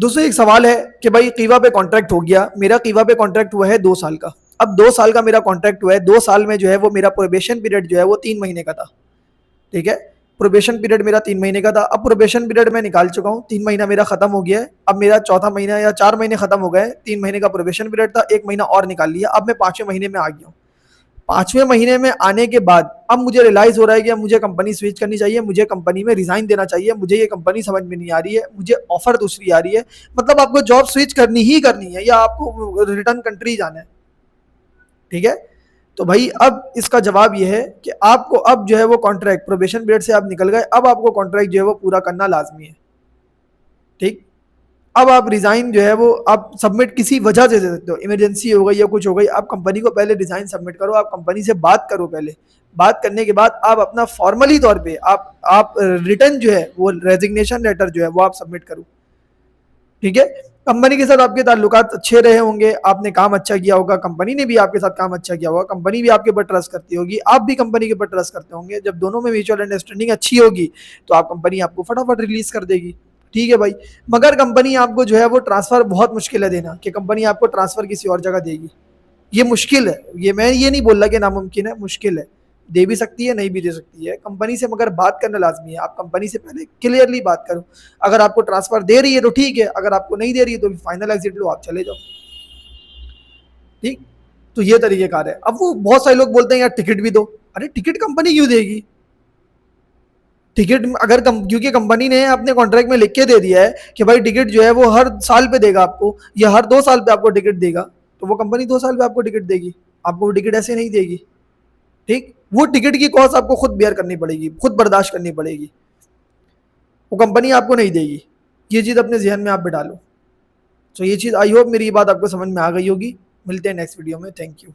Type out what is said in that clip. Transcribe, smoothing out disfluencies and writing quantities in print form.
दोस्तों एक सवाल है कि भाई कीवा पे कॉन्ट्रैक्ट हो गया, मेरा कीवा पे कॉन्ट्रैक्ट हुआ है 2 साल का। अब 2 साल का मेरा कॉन्ट्रैक्ट हुआ है, 2 साल में जो है वो मेरा प्रोबेशन पीरियड जो है वो 3 महीने का था। ठीक है, प्रोबेशन पीरियड मेरा 3 महीने का था। अब प्रोबेशन पीरियड मैं निकाल चुका हूँ, 3 महीना मेरा खत्म हो गया है। अब मेरा चौथा महीना या 4 महीने खत्म हो गए। 3 महीने का प्रोबेशन पीरियड था, 1 महीना और निकाल लिया। अब मैं 5वें महीने में आ गया हूँ। 5वें महीने में आने के बाद अब मुझे रियलाइज हो रहा है कि अब मुझे कंपनी स्विच करनी चाहिए, मुझे कंपनी में रिजाइन देना चाहिए, मुझे ये कंपनी समझ में नहीं आ रही है, मुझे ऑफर दूसरी आ रही है। मतलब आपको जॉब स्विच करनी ही करनी है या आपको रिटर्न कंट्री जाना है। ठीक है, तो भाई अब इसका जवाब ये है कि आपको अब जो है वो कॉन्ट्रैक्ट प्रोबेशन पीरियड से आप निकल गए, अब आपको कॉन्ट्रैक्ट जो है वो पूरा करना लाजमी है। ठीक, अब आप रिजाइन जो है वो आप सबमिट किसी वजह से दे सकते हो, इमरजेंसी हो गई या कुछ हो गई, आप कंपनी को पहले रिजाइन सबमिट करो, आप कंपनी से बात करो पहले। बात करने के बाद आप अपना फॉर्मली तौर पे आप रिटर्न जो है वो रेजिग्नेशन लेटर जो है वो आप सबमिट करो। ठीक है, कंपनी के साथ आपके ताल्लुकात अच्छे रहे होंगे, आपने काम अच्छा किया होगा, कंपनी ने भी आपके साथ काम अच्छा किया होगा, कंपनी भी आपके ऊपर ट्रस्ट करती होगी, आप भी कंपनी के ऊपर ट्रस्ट करते होंगे। जब दोनों में म्यूचुअल अंडरस्टैंडिंग अच्छी होगी तो आप कंपनी आपको फटाफट रिलीज कर देगी। ठीक है भाई, मगर कंपनी आपको जो है वो ट्रांसफर बहुत मुश्किल है देना, कि कंपनी आपको ट्रांसफर किसी और जगह देगी। ये मुश्किल है, ये मैं ये नहीं बोल रहा कि नामुमकिन है, मुश्किल है। दे भी सकती है, नहीं भी दे सकती है कंपनी से, मगर बात करना लाजमी है। आप कंपनी से पहले क्लियरली बात करो। अगर आपको ट्रांसफर दे रही है तो ठीक है, अगर आपको नहीं दे रही है तो फाइनल एग्जिट लो, आप चले जाओ। ठीक, तो ये तरीकेकार है। अब वो बहुत सारे लोग बोलते हैं यार टिकट भी दो। अरे टिकट कंपनी क्यों देगी? टिकट अगर क्योंकि कंपनी ने अपने कॉन्ट्रैक्ट में लिख के दे दिया है कि भाई टिकट जो है वो हर साल पे देगा आपको, या हर 2 साल पे आपको टिकट देगा, तो वो कंपनी 2 साल पे आपको टिकट देगी, आपको वो टिकट ऐसे नहीं देगी। ठीक, वो टिकट की कॉस्ट आपको खुद बेयर करनी पड़ेगी, खुद बर्दाश्त करनी पड़ेगी, वो कंपनी आपको नहीं देगी। ये चीज़ अपने जहन में आप बिठा लो। तो ये चीज़ आई होप मेरी ये बात आपको समझ में आ गई होगी। मिलते हैं नेक्स्ट वीडियो में। Thank you.